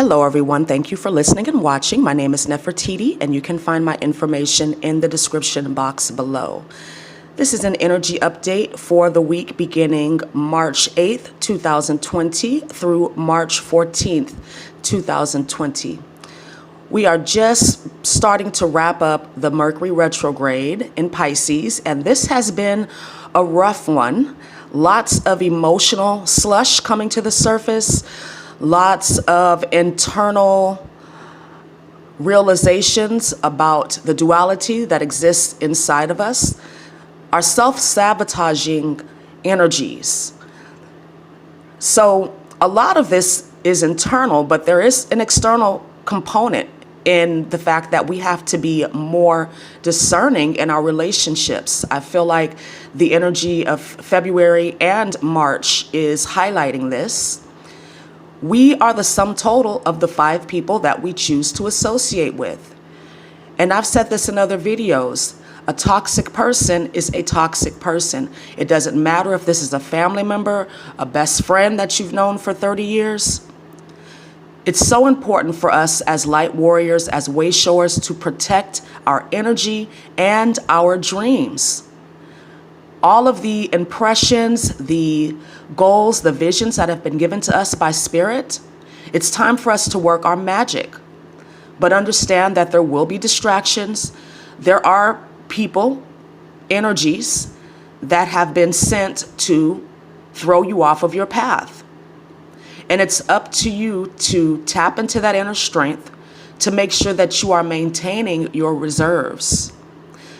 Hello everyone, thank you for listening and watching. My name is Nefertiti and you can find my information in the description box below. This is an energy update for the week beginning March 8th, 2020 through March 14th, 2020. We are just starting to wrap up the Mercury retrograde in Pisces, and this has been a rough one. Lots of emotional slush coming to the surface. Lots of internal realizations about the duality that exists inside of us, our self-sabotaging energies. So a lot of this is internal, but there is an external component in the fact that we have to be more discerning in our relationships. I feel like the energy of February and March is highlighting this. We are the sum total of the 5 people that we choose to associate with. And I've said this in other videos. A toxic person is a toxic person. It doesn't matter if this is a family member, a best friend that you've known for 30 years. It's so important for us as light warriors, as way showers, to protect our energy and our dreams. All of the impressions, the goals, the visions that have been given to us by Spirit, it's time for us to work our magic. But understand that there will be distractions. There are people, energies that have been sent to throw you off of your path. And it's up to you to tap into that inner strength to make sure that you are maintaining your reserves.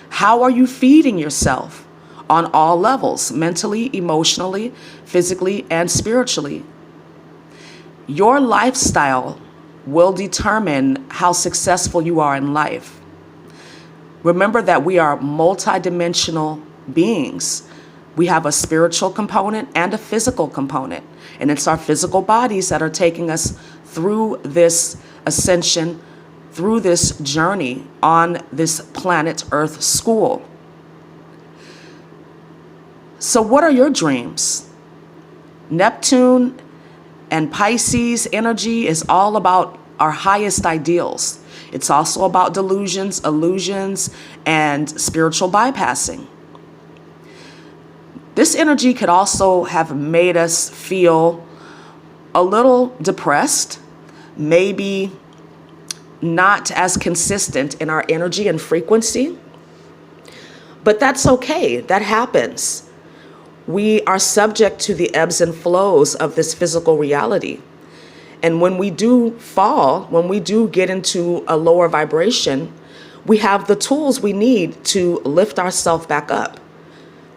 How are you feeding yourself? On all levels, mentally, emotionally, physically, and spiritually. Your lifestyle will determine how successful you are in life. Remember that we are multidimensional beings. We have a spiritual component and a physical component, and it's our physical bodies that are taking us through this ascension, through this journey on this planet Earth school. So what are your dreams? Neptune and Pisces energy is all about our highest ideals. It's also about delusions, illusions, and spiritual bypassing. This energy could also have made us feel a little depressed, maybe not as consistent in our energy and frequency, but that's okay. That happens. We are subject to the ebbs and flows of this physical reality. And when we do fall, when we do get into a lower vibration, we have the tools we need to lift ourselves back up.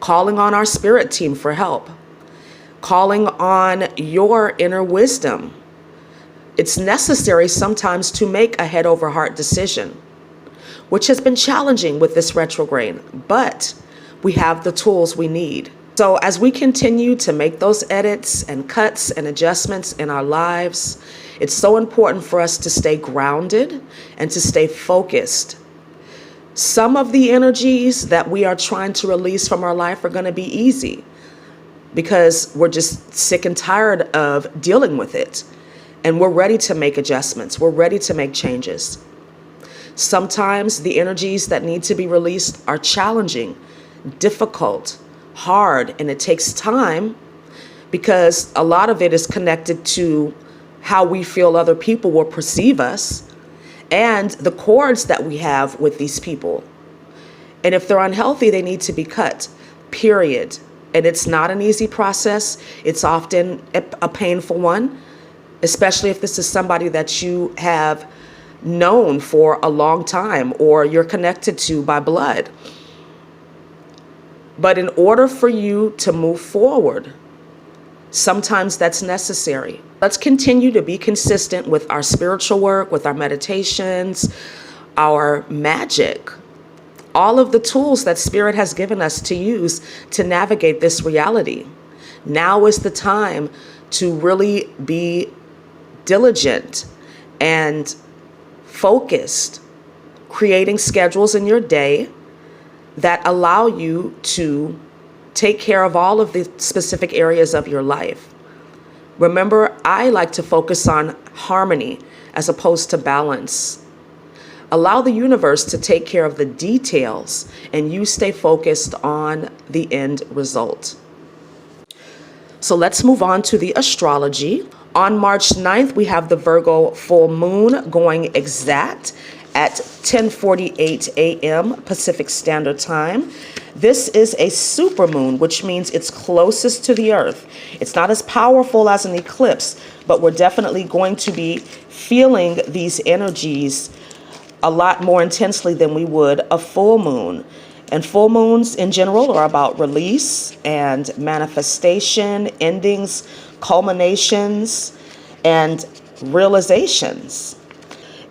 Calling on our spirit team for help. Calling on your inner wisdom. It's necessary sometimes to make a head over heart decision, which has been challenging with this retrograde, but we have the tools we need. So as we continue to make those edits and cuts and adjustments in our lives, it's so important for us to stay grounded and to stay focused. Some of the energies that we are trying to release from our life are going to be easy because we're just sick and tired of dealing with it. And we're ready to make adjustments. We're ready to make changes. Sometimes the energies that need to be released are challenging, difficult, hard, and it takes time because a lot of it is connected to how we feel other people will perceive us and the cords that we have with these people. And if they're unhealthy, they need to be cut, period. And it's not an easy process. It's often a painful one, especially if this is somebody that you have known for a long time or you're connected to by blood. But in order for you to move forward, sometimes that's necessary. Let's continue to be consistent with our spiritual work, with our meditations, our magic, all of the tools that Spirit has given us to use to navigate this reality. Now is the time to really be diligent and focused, creating schedules in your day that allow you to take care of all of the specific areas of your life. Remember, I like to focus on harmony as opposed to balance. Allow the universe to take care of the details, and you stay focused on the end result. So let's move on to the astrology. On March 9th, we have the Virgo full moon going exact at 10:48 a.m. Pacific Standard Time. This is a supermoon, which means it's closest to the Earth. It's not as powerful as an eclipse, but we're definitely going to be feeling these energies a lot more intensely than we would a full moon. And full moons in general are about release and manifestation, endings, culminations, and realizations.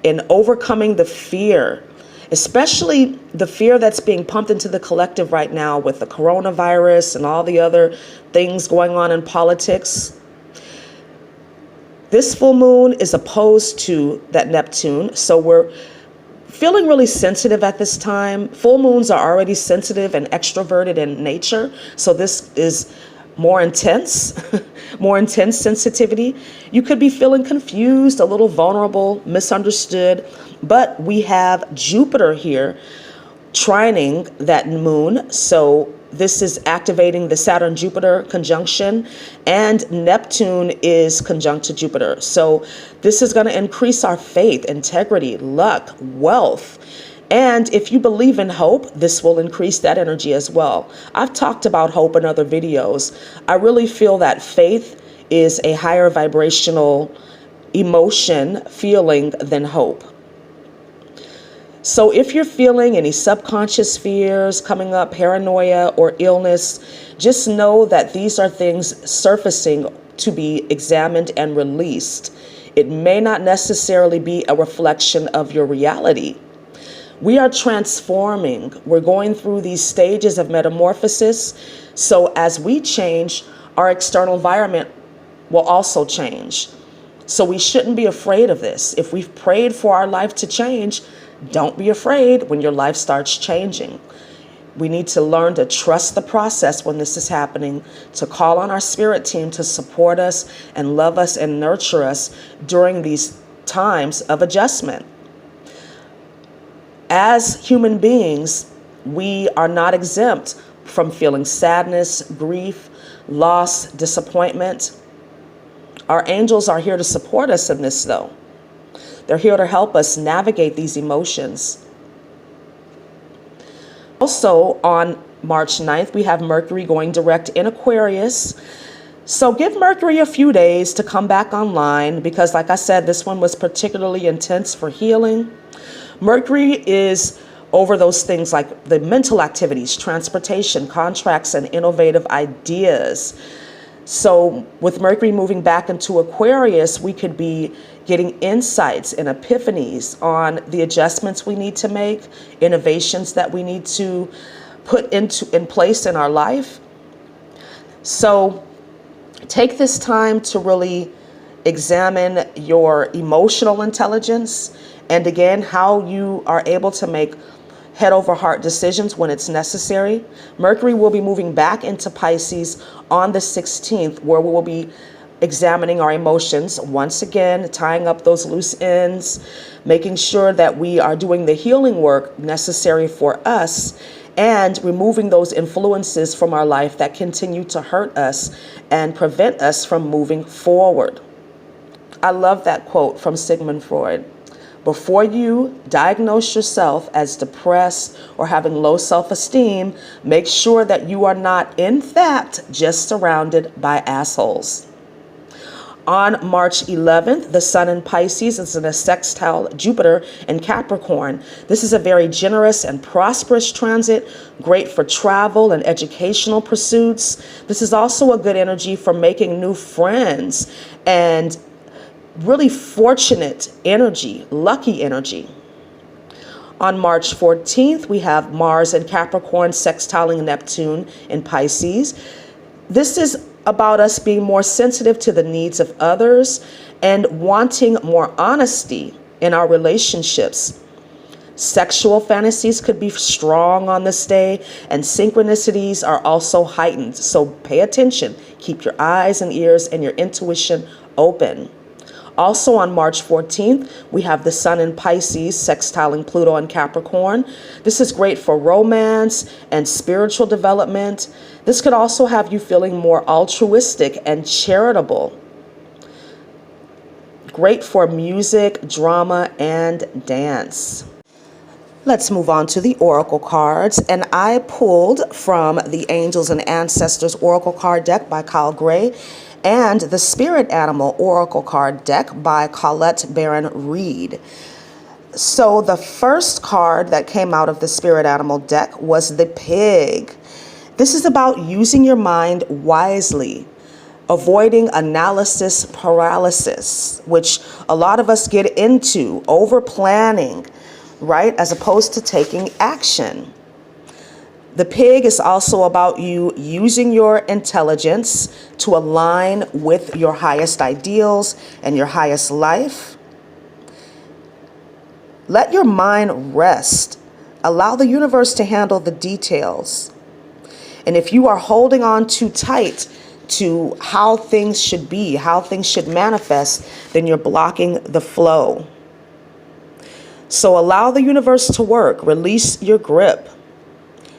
In overcoming the fear, especially the fear that's being pumped into the collective right now with the coronavirus and all the other things going on in politics. This full moon is opposed to that Neptune, so we're feeling really sensitive at this time. Full moons are already sensitive and extroverted in nature, so this is more intense, more intense sensitivity. You could be feeling confused, a little vulnerable, misunderstood, but we have Jupiter here trining that moon, so this is activating the Saturn-Jupiter conjunction, and Neptune is conjunct to Jupiter. So this is going to increase our faith, integrity, luck, wealth. And if you believe in hope, this will increase that energy as well. I've talked about hope in other videos. I really feel that faith is a higher vibrational emotion, feeling than hope. So if you're feeling any subconscious fears coming up, paranoia or illness, just know that these are things surfacing to be examined and released. It may not necessarily be a reflection of your reality. We are transforming. We're going through these stages of metamorphosis. So as we change, our external environment will also change. So we shouldn't be afraid of this. If we've prayed for our life to change, don't be afraid when your life starts changing. We need to learn to trust the process when this is happening, to call on our spirit team to support us and love us and nurture us during these times of adjustment. As human beings, we are not exempt from feeling sadness, grief, loss, disappointment. Our angels are here to support us in this, though. They're here to help us navigate these emotions. Also, on March 9th, we have Mercury going direct in Aquarius. So give Mercury a few days to come back online because, like I said, this one was particularly intense for healing. Mercury is over those things like the mental activities, transportation, contracts, and innovative ideas. So with Mercury moving back into Aquarius, we could be getting insights and epiphanies on the adjustments we need to make, innovations that we need to put in place in our life. So take this time to really examine your emotional intelligence and again, how you are able to make head over heart decisions when it's necessary. Mercury will be moving back into Pisces on the 16th, where we will be examining our emotions once again, tying up those loose ends, making sure that we are doing the healing work necessary for us and removing those influences from our life that continue to hurt us and prevent us from moving forward. I love that quote from Sigmund Freud. Before you diagnose yourself as depressed or having low self-esteem, make sure that you are not, in fact, just surrounded by assholes. On March 11th, the Sun in Pisces is in a sextile Jupiter in Capricorn. This is a very generous and prosperous transit, great for travel and educational pursuits. This is also a good energy for making new friends and really fortunate energy, lucky energy. On March 14th, we have Mars in Capricorn sextiling Neptune in Pisces. This is about us being more sensitive to the needs of others and wanting more honesty in our relationships. Sexual fantasies could be strong on this day, and synchronicities are also heightened. So pay attention. Keep your eyes and ears and your intuition open. Also on March 14th, we have the Sun in Pisces sextiling Pluto in Capricorn. This is great for romance and spiritual development. This could also have you feeling more altruistic and charitable. Great for music, drama, and dance. Let's move on to the Oracle cards. And I pulled from the Angels and Ancestors Oracle card deck by Kyle Gray and the Spirit Animal Oracle card deck by Colette Baron Reed. So the first card that came out of the Spirit Animal deck was the Pig. This is about using your mind wisely, avoiding analysis paralysis, which a lot of us get into, over planning, right, as opposed to taking action. The Pig is also about you using your intelligence to align with your highest ideals and your highest life. Let your mind rest. Allow the universe to handle the details. And if you are holding on too tight to how things should be, how things should manifest, then you're blocking the flow. So allow the universe to work. Release your grip.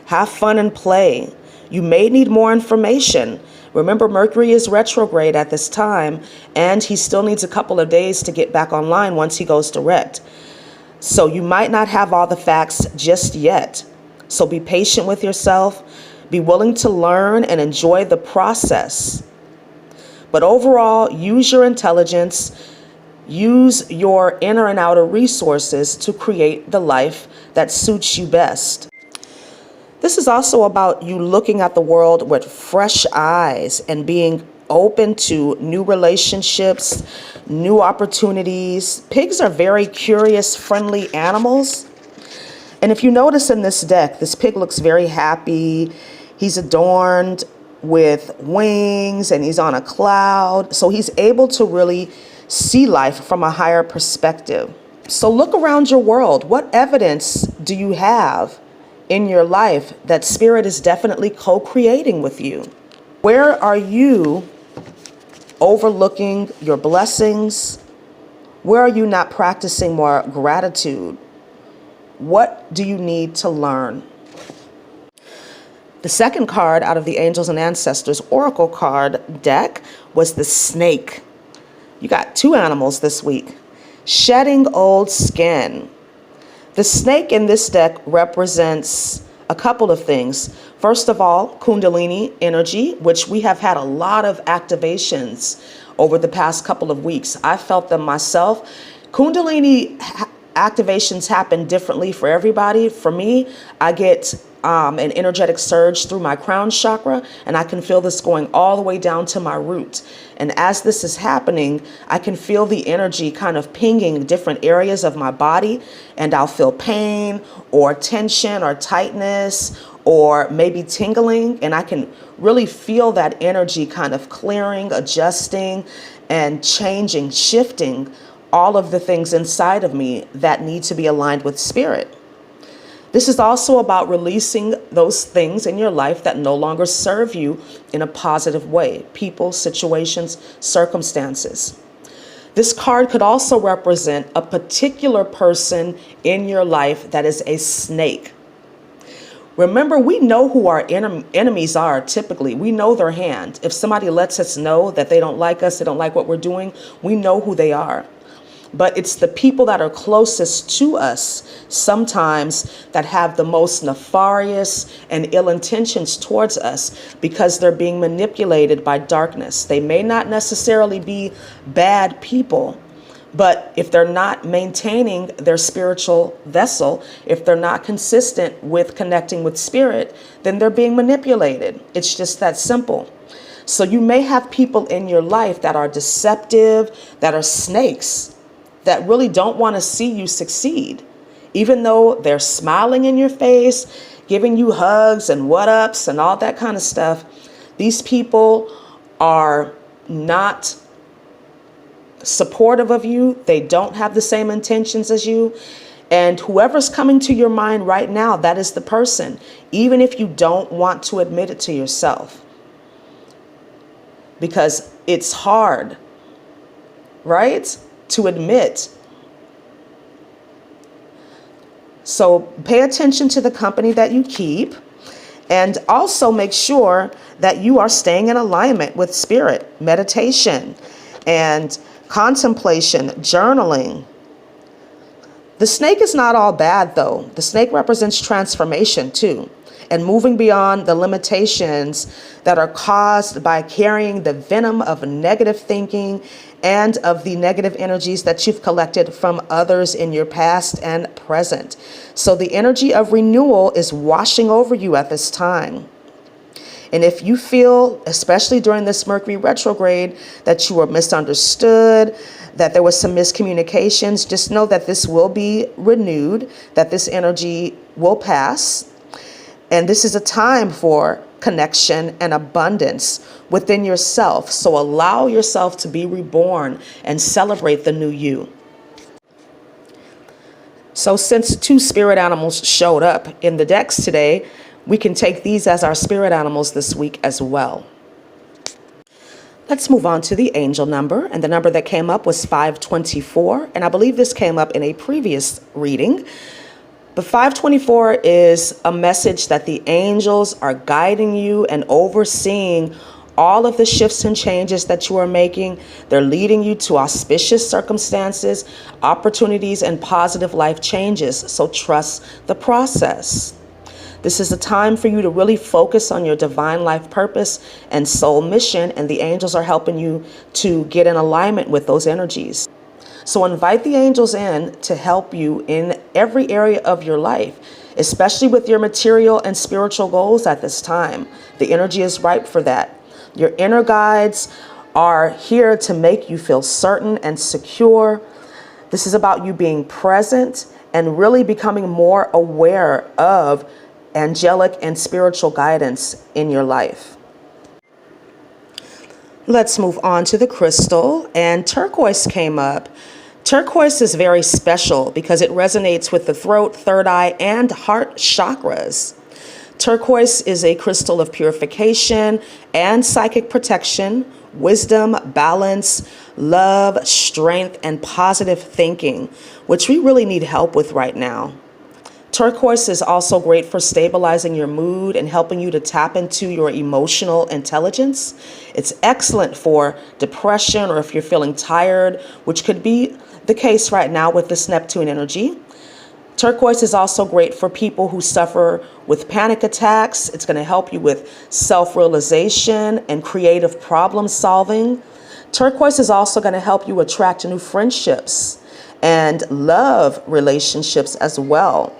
Have fun and play. You may need more information. Remember, Mercury is retrograde at this time, and he still needs a couple of days to get back online once he goes direct. So you might not have all the facts just yet. So be patient with yourself. Be willing to learn and enjoy the process. But overall, use your intelligence. Use your inner and outer resources to create the life that suits you best. This is also about you looking at the world with fresh eyes and being open to new relationships, new opportunities. Pigs are very curious, friendly animals. And if you notice in this deck, this pig looks very happy. He's adorned with wings and he's on a cloud. So he's able to really see life from a higher perspective. So look around your world. What evidence do you have in your life that Spirit is definitely co-creating with you? Where are you overlooking your blessings? Where are you not practicing more gratitude? What do you need to learn? The second card out of the Angels and Ancestors Oracle card deck was the Snake. You got two animals this week. Shedding old skin. The snake in this deck represents a couple of things. First of all, Kundalini energy, which we have had a lot of activations over the past couple of weeks. I felt them myself. Kundalini activations happen differently for everybody. For me, I get an energetic surge through my crown chakra, and I can feel this going all the way down to my root. And as this is happening, I can feel the energy kind of pinging different areas of my body, and I'll feel pain or tension or tightness or maybe tingling, and I can really feel that energy kind of clearing, adjusting, and changing, shifting all of the things inside of me that need to be aligned with Spirit. This is also about releasing those things in your life that no longer serve you in a positive way. People, situations, circumstances. This card could also represent a particular person in your life that is a snake. Remember, we know who our enemies are typically. We know their hand. If somebody lets us know that they don't like us, they don't like what we're doing, we know who they are. But it's the people that are closest to us sometimes that have the most nefarious and ill intentions towards us because they're being manipulated by darkness. They may not necessarily be bad people, but if they're not maintaining their spiritual vessel, if they're not consistent with connecting with Spirit, then they're being manipulated. It's just that simple. So you may have people in your life that are deceptive, that are snakes, that really don't want to see you succeed, even though they're smiling in your face, giving you hugs and what-ups and all that kind of stuff. These people are not supportive of you. They don't have the same intentions as you. And whoever's coming to your mind right now, that is the person, even if you don't want to admit it to yourself. Because it's hard, right, to admit. So pay attention to the company that you keep, and also make sure that you are staying in alignment with spirit, meditation, and contemplation, journaling. The snake is not all bad, though. The snake represents transformation, too, and moving beyond the limitations that are caused by carrying the venom of negative thinking and of the negative energies that you've collected from others in your past and present. So the energy of renewal is washing over you at this time. And if you feel, especially during this Mercury retrograde, that you were misunderstood, that there was some miscommunications, just know that this will be renewed, that this energy will pass. And this is a time for connection and abundance within yourself. So allow yourself to be reborn and celebrate the new you. So since 2 spirit animals showed up in the decks today, we can take these as our spirit animals this week as well. Let's move on to the angel number. And the number that came up was 524. And I believe this came up in a previous reading. But 524 is a message that the angels are guiding you and overseeing all of the shifts and changes that you are making. They're leading you to auspicious circumstances, opportunities, and positive life changes. So trust the process. This is a time for you to really focus on your divine life purpose and soul mission, and the angels are helping you to get in alignment with those energies. So invite the angels in to help you in every area of your life, especially with your material and spiritual goals at this time. The energy is ripe for that. Your inner guides are here to make you feel certain and secure. This is about you being present and really becoming more aware of angelic and spiritual guidance in your life. Let's move on to the crystal, and turquoise came up. Turquoise is very special because it resonates with the throat, third eye, and heart chakras. Turquoise is a crystal of purification and psychic protection, wisdom, balance, love, strength, and positive thinking, which we really need help with right now. Turquoise is also great for stabilizing your mood and helping you to tap into your emotional intelligence. It's excellent for depression or if you're feeling tired, which could be the case right now with this Neptune energy. Turquoise is also great for people who suffer with panic attacks. It's going to help you with self-realization and creative problem solving. Turquoise is also going to help you attract new friendships and love relationships as well.